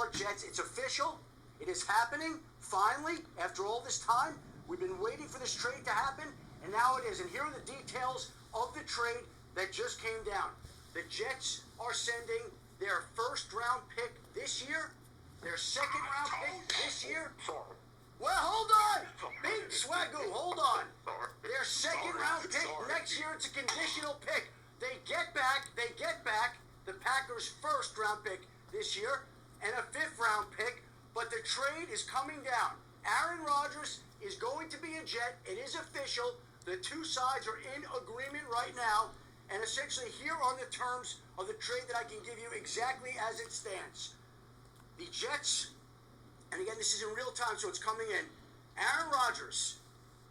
York Jets. It's official. It is happening, finally, after all this time. We've been waiting for this trade to happen, and now it is. And here are the details of the trade that just came down. The Jets are sending their first-round pick this year, their second-round pick this year. Well, hold on. Big Swagoo, hold on. Their second-round pick next year, it's a conditional pick. They get back the Packers' first-round pick this year and a fifth-round pick, but the trade is coming down. Aaron Rodgers is going to be a Jet. It is official. The two sides are in agreement right now, and essentially here are the terms of the trade that I can give you exactly as it stands. The Jets, and again, this is in real time, so it's coming in. Aaron Rodgers,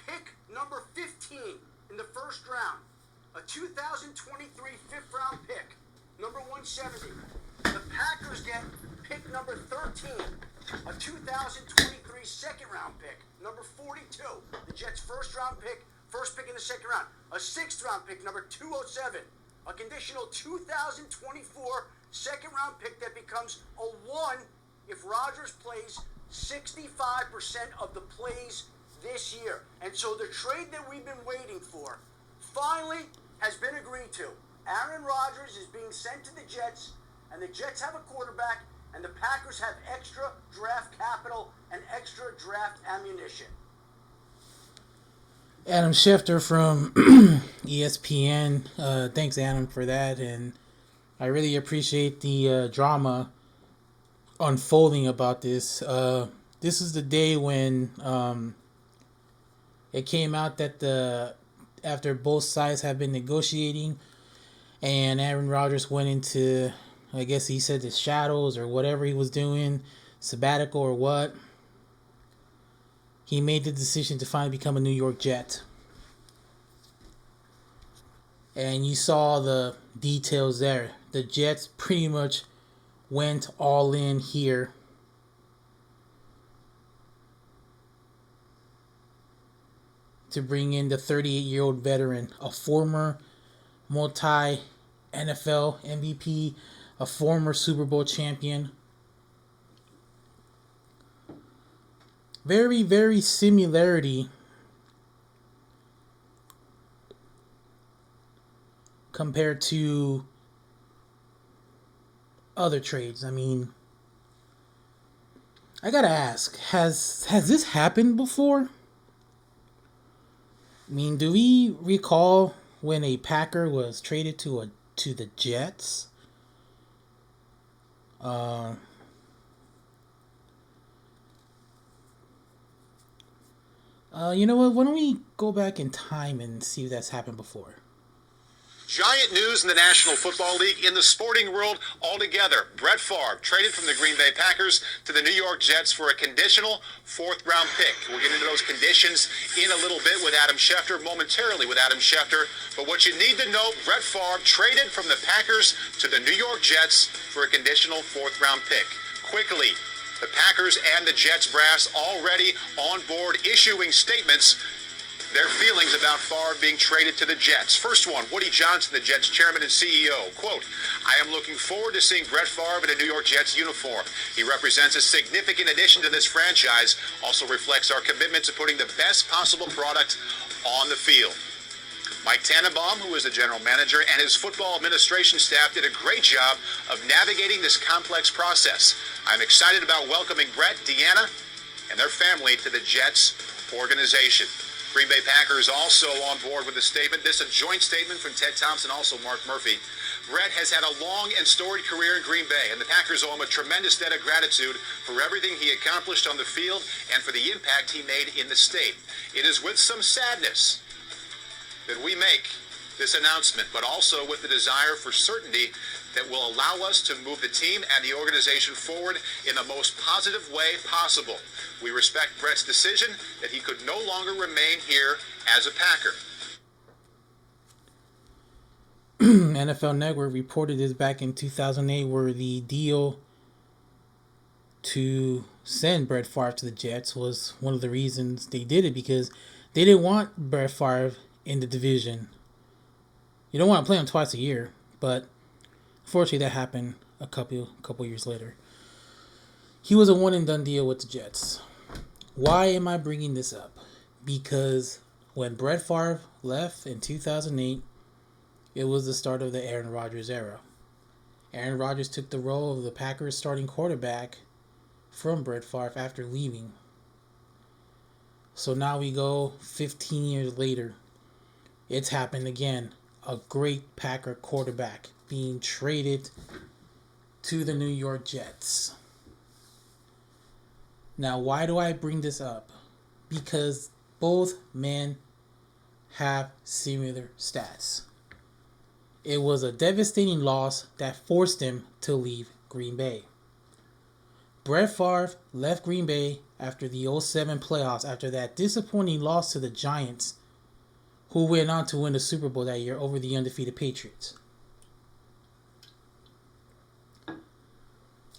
pick number 15 in the first round, a 2023 fifth-round pick, number 170. The Packers get pick number 13, a 2023 second-round pick, number 42. The Jets' first-round pick, first pick in the second round. A sixth-round pick, number 207. A conditional 2024 second-round pick that becomes a 1 if Rodgers plays 65% of the plays this year. And so the trade that we've been waiting for finally has been agreed to. Aaron Rodgers is being sent to the Jets, and the Jets have a quarterback, and the Packers have extra draft capital and extra draft ammunition. Adam Schefter from ESPN. Thanks, Adam, for that. And I really appreciate the drama unfolding about this. This is the day when it came out that after both sides have been negotiating and Aaron Rodgers went into, I guess he said, the shadows or whatever he was doing, sabbatical or what, he made the decision to finally become a New York Jet. And you saw the details there. The Jets pretty much went all in here. To bring in the 38-year-old veteran, a former multi-NFL MVP, a former Super Bowl champion. Very, very similarity compared to other trades. I mean, I gotta ask, has this happened before? I mean, do we recall when a Packer was traded to the Jets? You know what? Why don't we go back in time and see if that's happened before? Giant news in the National Football League, in the sporting world altogether. Brett Favre traded from the Green Bay Packers to the New York Jets for a conditional fourth-round pick. We'll get into those conditions in a little bit with Adam Schefter, momentarily with Adam Schefter. But what you need to know, Brett Favre traded from the Packers to the New York Jets for a conditional fourth-round pick. Quickly, the Packers and the Jets brass already on board issuing statements, their feelings about Favre being traded to the Jets. First one, Woody Johnson, the Jets chairman and CEO. Quote, "I am looking forward to seeing Brett Favre in a New York Jets uniform. He represents a significant addition to this franchise, also reflects our commitment to putting the best possible product on the field." Mike Tannenbaum, who is the general manager, and his football administration staff did a great job of navigating this complex process. I'm excited about welcoming Brett, Deanna, and their family to the Jets organization. Green Bay Packers also on board with a statement. This is a joint statement from Ted Thompson, also Mark Murphy. Brett has had a long and storied career in Green Bay, and the Packers owe him a tremendous debt of gratitude for everything he accomplished on the field and for the impact he made in the state. It is with some sadness that we make this announcement, but also with the desire for certainty that will allow us to move the team and the organization forward in the most positive way possible. We respect Brett's decision that he could no longer remain here as a Packer. NFL Network reported this back in 2008, where the deal to send Brett Favre to the Jets was one of the reasons they did it, because they didn't want Brett Favre in the division. You don't want to play him twice a year, but unfortunately that happened a couple years later. he was a one and done deal with the Jets. Why am I bringing this up? Because when Brett Favre left in 2008, it was the start of the Aaron Rodgers era. Aaron Rodgers took the role of the Packers starting quarterback from Brett Favre after leaving. So now we go 15 years later. It's happened again. A great Packer quarterback being traded to the New York Jets. Now, why do I bring this up? Because both men have similar stats. It was a devastating loss that forced him to leave Green Bay. Brett Favre left Green Bay after the 2007 playoffs after that disappointing loss to the Giants, who went on to win the Super Bowl that year over the undefeated Patriots.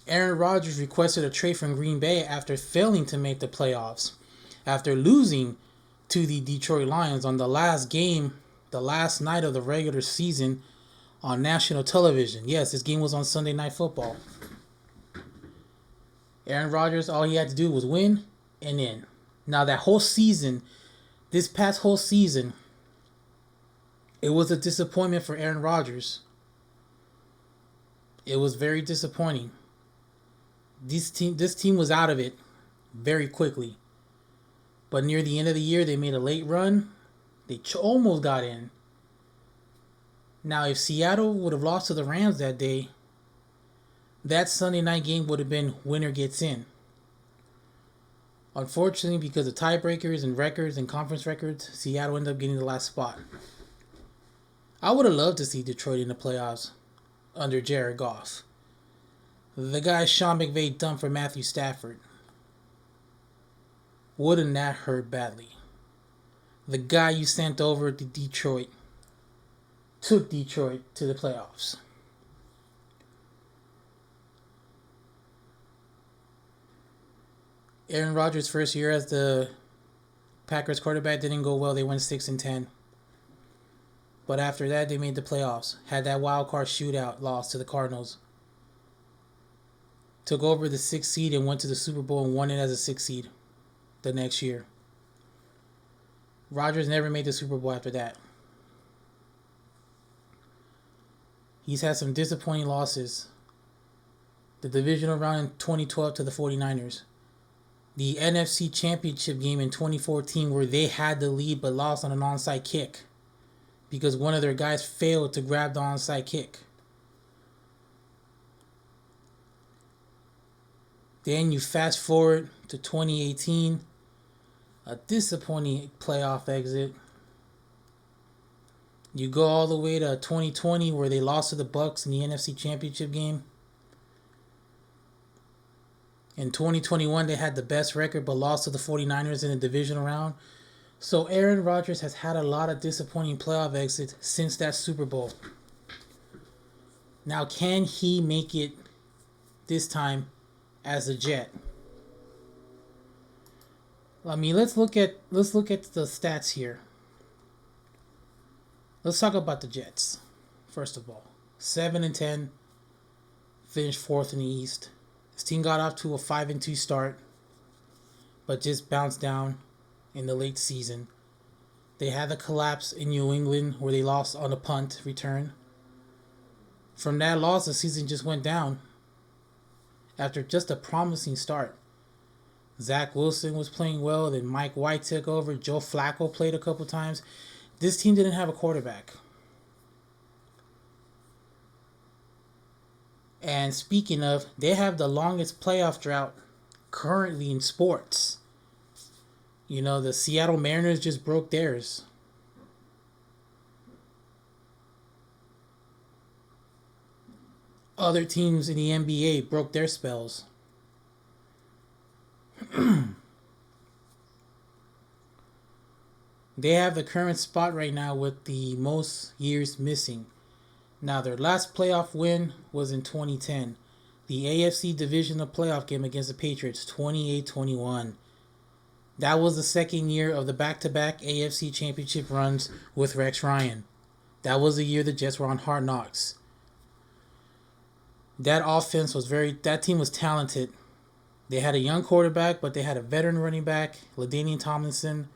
Aaron Rodgers requested a trade from Green Bay after failing to make the playoffs, after losing to the Detroit Lions on the last game, the last night of the regular season on national television. Yes, this game was on Sunday Night Football. Aaron Rodgers, all he had to do was win and in. Now that whole season, this past whole season, it was a disappointment for Aaron Rodgers. It was very disappointing. This team was out of it very quickly. But near the end of the year, they made a late run. They almost got in. Now, if Seattle would have lost to the Rams that day, that Sunday night game would have been winner gets in. Unfortunately, because of tiebreakers and records and conference records, Seattle ended up getting the last spot. I would have loved to see Detroit in the playoffs under Jared Goff. The guy Sean McVay dumped for Matthew Stafford. Wouldn't that hurt badly? The guy you sent over to Detroit took Detroit to the playoffs. Aaron Rodgers' first year as the Packers quarterback didn't go well. They went 6-10. But after that, they made the playoffs. Had that wild card shootout, lost to the Cardinals. Took over the 6th seed and went to the Super Bowl and won it as a 6th seed the next year. Rodgers never made the Super Bowl after that. He's had some disappointing losses. The divisional round in 2012 to the 49ers. The NFC Championship game in 2014 where they had the lead but lost on an onside kick because one of their guys failed to grab the onside kick. Then you fast forward to 2018, a disappointing playoff exit. You go all the way to 2020 where they lost to the Bucks in the NFC Championship game. In 2021, they had the best record but lost to the 49ers in the divisional round. So Aaron Rodgers has had a lot of disappointing playoff exits since that Super Bowl. Now, can he make it this time as a Jet? I mean, let's look at the stats here. Let's talk about the Jets. First of all, 7-10, finished 4th in the East. His team got off to a 5-2 start, but just bounced down in the late season. They had the collapse in New England where they lost on a punt return. From that loss, the season just went down after just a promising start. Zach Wilson was playing well, then Mike White took over. Joe Flacco played a couple times. This team didn't have a quarterback. And speaking of, they have the longest playoff drought currently in sports. You know, the Seattle Mariners just broke theirs. Other teams in the NBA broke their spells. They have the current spot right now with the most years missing. Now, their last playoff win was in 2010. The AFC Divisional Playoff game against the Patriots, 28-21. That was the second year of the back-to-back AFC Championship runs with Rex Ryan. That was the year the Jets were on Hard Knocks. That offense was that team was talented. They had a young quarterback, but they had a veteran running back, LaDainian Tomlinson.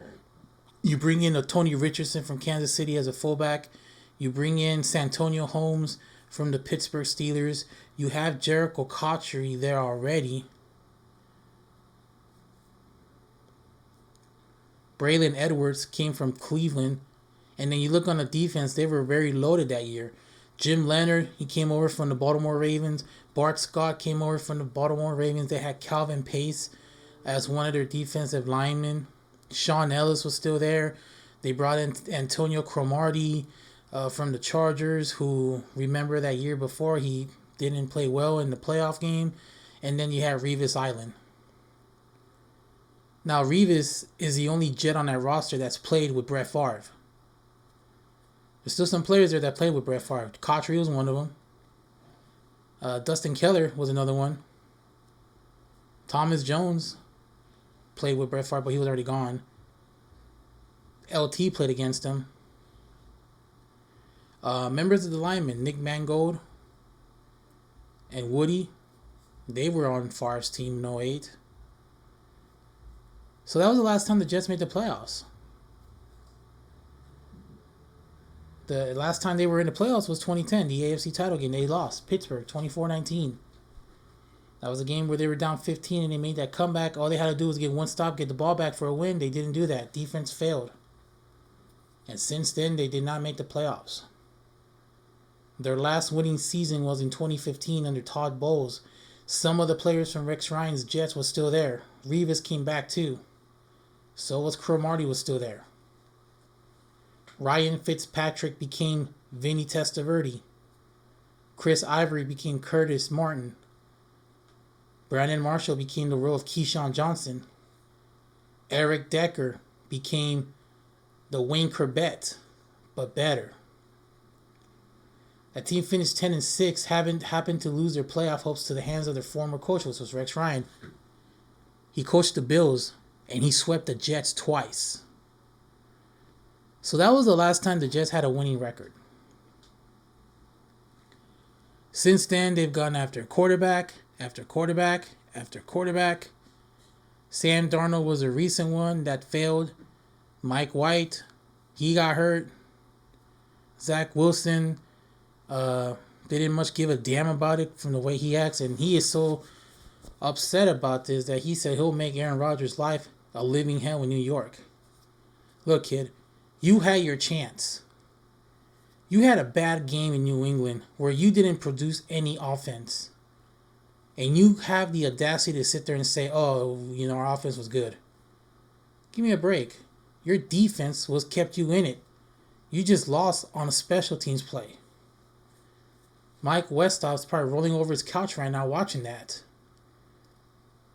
You bring in a Tony Richardson from Kansas City as a fullback. You bring in Santonio Holmes from the Pittsburgh Steelers. You have Jericho Cotchery there already. Braylon Edwards came from Cleveland. And then you look on the defense, they were very loaded that year. Jim Leonard, he came over from the Baltimore Ravens. Bart Scott came over from the Baltimore Ravens. They had Calvin Pace as one of their defensive linemen. Sean Ellis was still there. They brought in Antonio Cromartie from the Chargers, who, remember that year before, he didn't play well in the playoff game. And then you have Revis Island. Now, Revis is the only Jet on that roster that's played with Brett Favre. There's still some players there that played with Brett Favre. Cotchery was one of them. Dustin Keller was another one. Thomas Jones played with Brett Favre, but he was already gone. LT played against him. Members of the linemen, Nick Mangold and Woody, they were on Favre's team in 08. So that was the last time the Jets made the playoffs. The last time they were in the playoffs was 2010, the AFC title game. They lost. Pittsburgh, 24-19. That was a game where they were down 15 and they made that comeback. All they had to do was get one stop, get the ball back for a win. They didn't do that. Defense failed. And since then, they did not make the playoffs. Their last winning season was in 2015 under Todd Bowles. Some of the players from Rex Ryan's Jets was still there. Revis came back too. So was Cromartie was still there. Ryan Fitzpatrick became Vinny Testaverde. Chris Ivory became Curtis Martin. Brandon Marshall became the role of Keyshawn Johnson. Eric Decker became the Wayne Corbett, but better. That team finished 10-6, happened to lose their playoff hopes to the hands of their former coach, which was Rex Ryan. He coached the Bills, and he swept the Jets twice. So that was the last time the Jets had a winning record. Since then, they've gone after quarterback, after quarterback, after quarterback. Sam Darnold was a recent one that failed. Mike White, he got hurt. Zach Wilson, they didn't much give a damn about it from the way he acts. And he is so upset about this that he said he'll make Aaron Rodgers' life a living hell in New York. Look, kid, you had your chance. You had a bad game in New England where you didn't produce any offense. And you have the audacity to sit there and say, oh, our offense was good. Give me a break. Your defense was kept you in it. You just lost on a special teams play. Mike Westhoff's probably rolling over his couch right now watching that.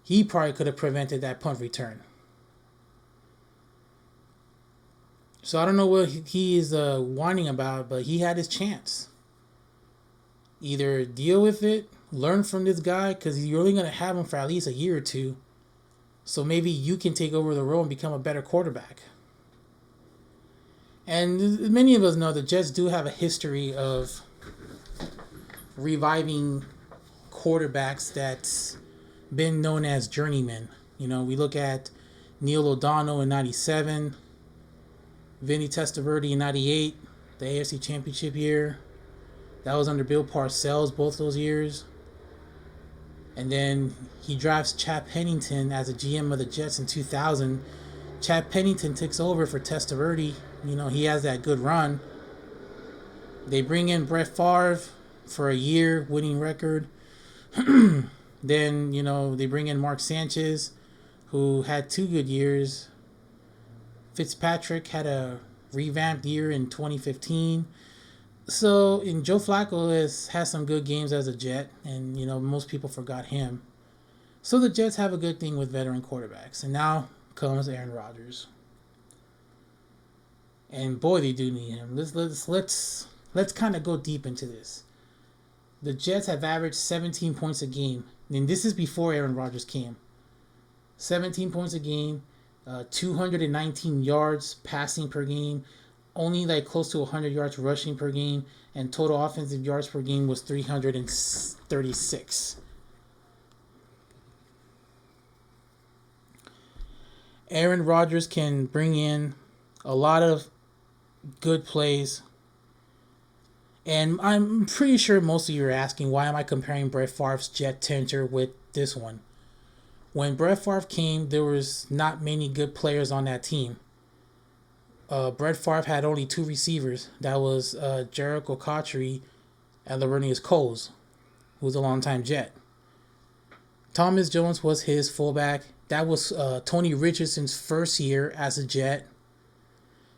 He probably could have prevented that punt return. So I don't know what he is whining about, but he had his chance. Either deal with it, learn from this guy, because you're only going to have him for at least a year or two. So maybe you can take over the role and become a better quarterback. And many of us know the Jets do have a history of reviving quarterbacks that's been known as journeymen. We look at Neil O'Donnell in 97, Vinny Testaverde in 98, the AFC Championship year. That was under Bill Parcells both those years. And then he drafts Chad Pennington as a GM of the Jets in 2000. Chad Pennington takes over for Testaverde. He has that good run. They bring in Brett Favre for a year, winning record. Then, they bring in Mark Sanchez, who had 2 good years. Fitzpatrick had a revamped year in 2015. So, and Joe Flacco has some good games as a Jet, and, most people forgot him. So the Jets have a good thing with veteran quarterbacks. And now comes Aaron Rodgers. And boy, they do need him. Let's kind of go deep into this. The Jets have averaged 17 points a game. And this is before Aaron Rodgers came. 17 points a game, 219 yards passing per game, only close to 100 yards rushing per game, and total offensive yards per game was 336. Aaron Rodgers can bring in a lot of good plays. And I'm pretty sure most of you are asking, why am I comparing Brett Favre's Jet tenure with this one? When Brett Favre came, there was not many good players on that team. Brett Favre had only 2 receivers. That was Jericho Cotchery and Laveranues Coles, who was a longtime Jet. Thomas Jones was his fullback. That was Tony Richardson's first year as a Jet.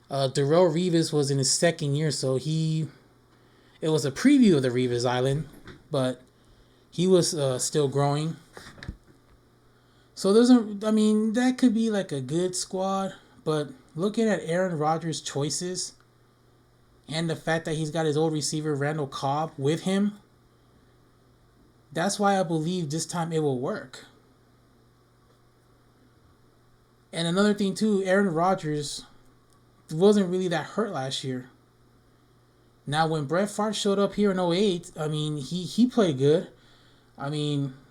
Darrelle Revis was in his second year, so it was a preview of the Revis Island, but he was still growing. So that could be like a good squad, but looking at Aaron Rodgers' choices and the fact that he's got his old receiver Randall Cobb with him, that's why I believe this time it will work. And another thing too, Aaron Rodgers wasn't really that hurt last year. Now when Brett Favre showed up here in 2008, he played good.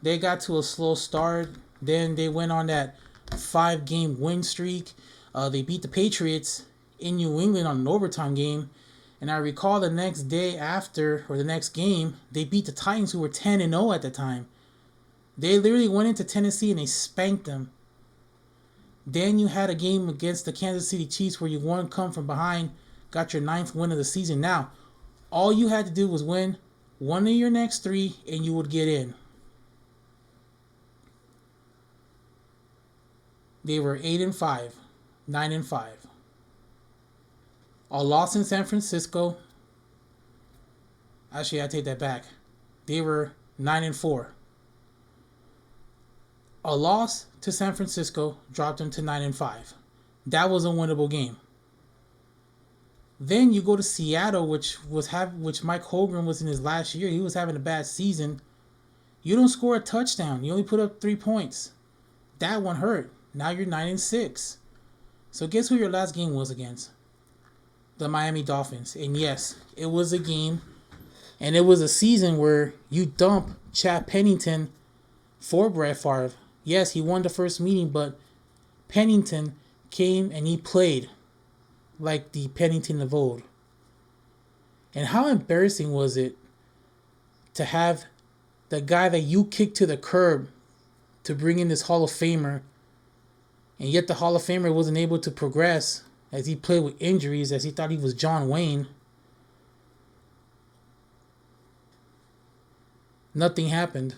They got to a slow start. Then they went on that 5-game win streak. They beat the Patriots in New England on an overtime game. And I recall the next day after, or the next game, they beat the Titans, who were 10-0 at the time. They literally went into Tennessee and they spanked them. Then you had a game against the Kansas City Chiefs where you won, come from behind, got your 9th win of the season. Now, all you had to do was win one of your next 3 and you would get in. They were 8-5, 9-5. A loss in San Francisco. Actually, I take that back. They were 9-4. A loss to San Francisco dropped them to 9-5. That was a winnable game. Then you go to Seattle, which Mike Holmgren was in his last year. He was having a bad season. You don't score a touchdown. You only put up 3 points. That one hurt. Now you're 9-6. So guess who your last game was against? The Miami Dolphins. And yes, it was a game. And it was a season where you dump Chad Pennington for Brett Favre. Yes, he won the first meeting, but Pennington came and he played like the Pennington of old. And how embarrassing was it to have the guy that you kicked to the curb to bring in this Hall of Famer, and yet the Hall of Famer wasn't able to progress as he played with injuries, as he thought he was John Wayne. Nothing happened.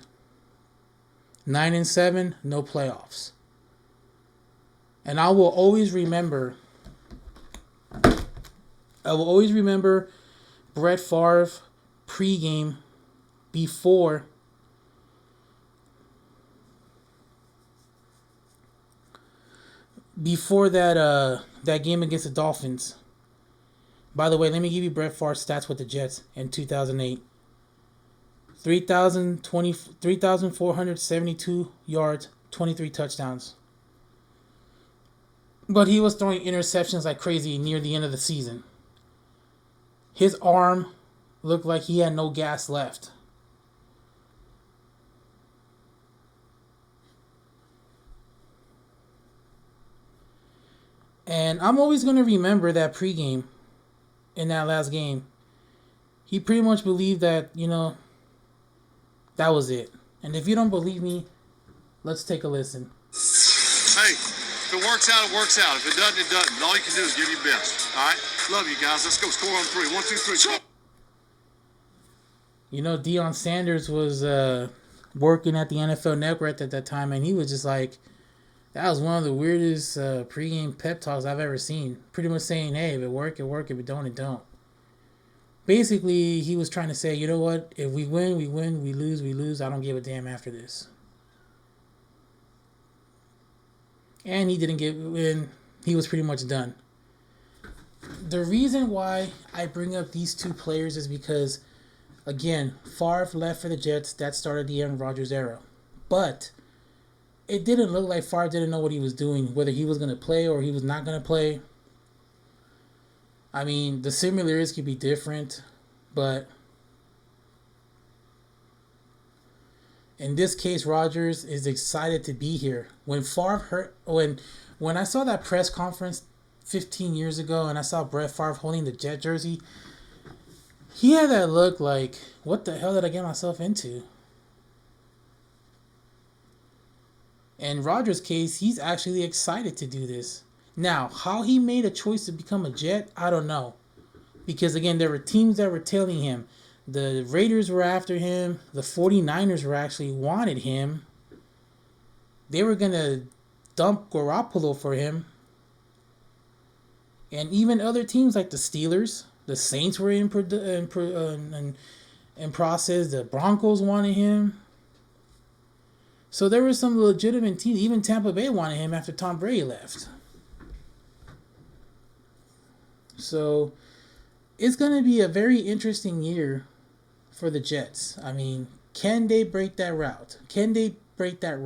9-7, no playoffs. And I will always remember Brett Favre pregame before that game against the Dolphins. By the way, let me give you Brett Favre's stats with the Jets in 2008. 3,472 yards, 23 touchdowns. But he was throwing interceptions like crazy near the end of the season. His arm looked like he had no gas left. And I'm always going to remember that pregame in that last game. He pretty much believed that, that was it. And if you don't believe me, let's take a listen. Hey, if it works out, it works out. If it doesn't, it doesn't. All you can do is give your best. All right? Love you guys. Let's go score on 3. 1, 2, 3. Deion Sanders was working at the NFL Network at that time, and he was just like, that was one of the weirdest pregame pep talks I've ever seen. Pretty much saying, hey, if it work, it work. If it don't, it don't. Basically, he was trying to say, you know what? If we win, we win. We lose, we lose. I don't give a damn after this. And he didn't get in. He was pretty much done. The reason why I bring up these two players is because, again, Favre left for the Jets. That started the Aaron Rodgers era. But it didn't look like Favre didn't know what he was doing, whether he was going to play or he was not going to play. I mean, the similarities could be different, but In this case, Rodgers is excited to be here. When Favre hurt, when I saw that press conference 15 years ago and I saw Brett Favre holding the Jet jersey, he had that look like, what the hell did I get myself into? In Rodgers' case, he's actually excited to do this. Now, how he made a choice to become a Jet, I don't know. Because, again, there were teams that were tailing him. The Raiders were after him. The 49ers were actually wanted him. They were going to dump Garoppolo for him. And even other teams like the Steelers, the Saints were in process. The Broncos wanted him. So there were some legitimate teams. Even Tampa Bay wanted him after Tom Brady left. So it's going to be a very interesting year for the Jets. I mean, can they break that route? Can they break that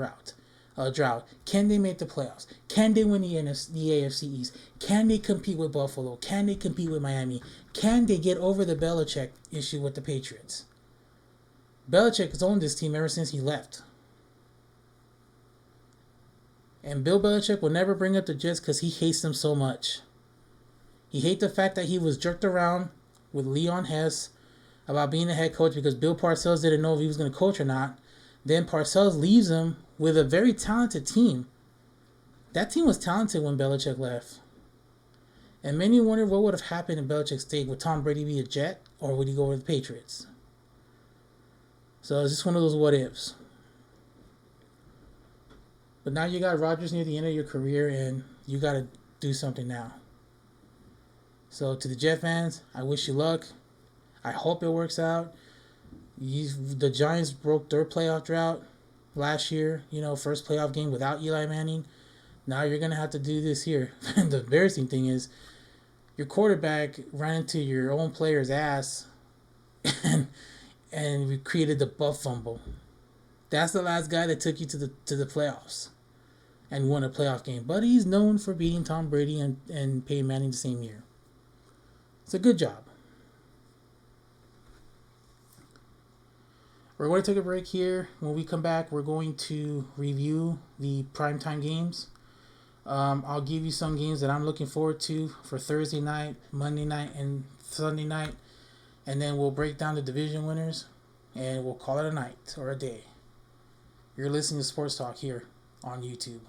drought? Can they make the playoffs? Can they win the AFC East? Can they compete with Buffalo? Can they compete with Miami? Can they get over the Belichick issue with the Patriots? Belichick has owned this team ever since he left. And Bill Belichick will never bring up the Jets because he hates them so much. He hates the fact that he was jerked around with Leon Hess about being a head coach because Bill Parcells didn't know if he was going to coach or not. Then Parcells leaves him with a very talented team. That team was talented when Belichick left. And many wonder what would have happened if Belichick stayed. Would Tom Brady be a Jet or would he go with the Patriots? So it's just one of those what ifs. But now you got Rodgers near the end of your career and you got to do something now. So to the Jet fans, I wish you luck. I hope it works out. The Giants broke their playoff drought last year. First playoff game without Eli Manning. Now you're going to have to do this here. The embarrassing thing is your quarterback ran into your own player's ass and we created the buff fumble. That's the last guy that took you to the playoffs and won a playoff game. But he's known for beating Tom Brady and Peyton Manning the same year. It's a good job. We're going to take a break here. When we come back, we're going to review the primetime games. I'll give you some games that I'm looking forward to for Thursday night, Monday night, and Sunday night. And then we'll break down the division winners, and we'll call it a night or a day. You're listening to Sports Talk here on YouTube.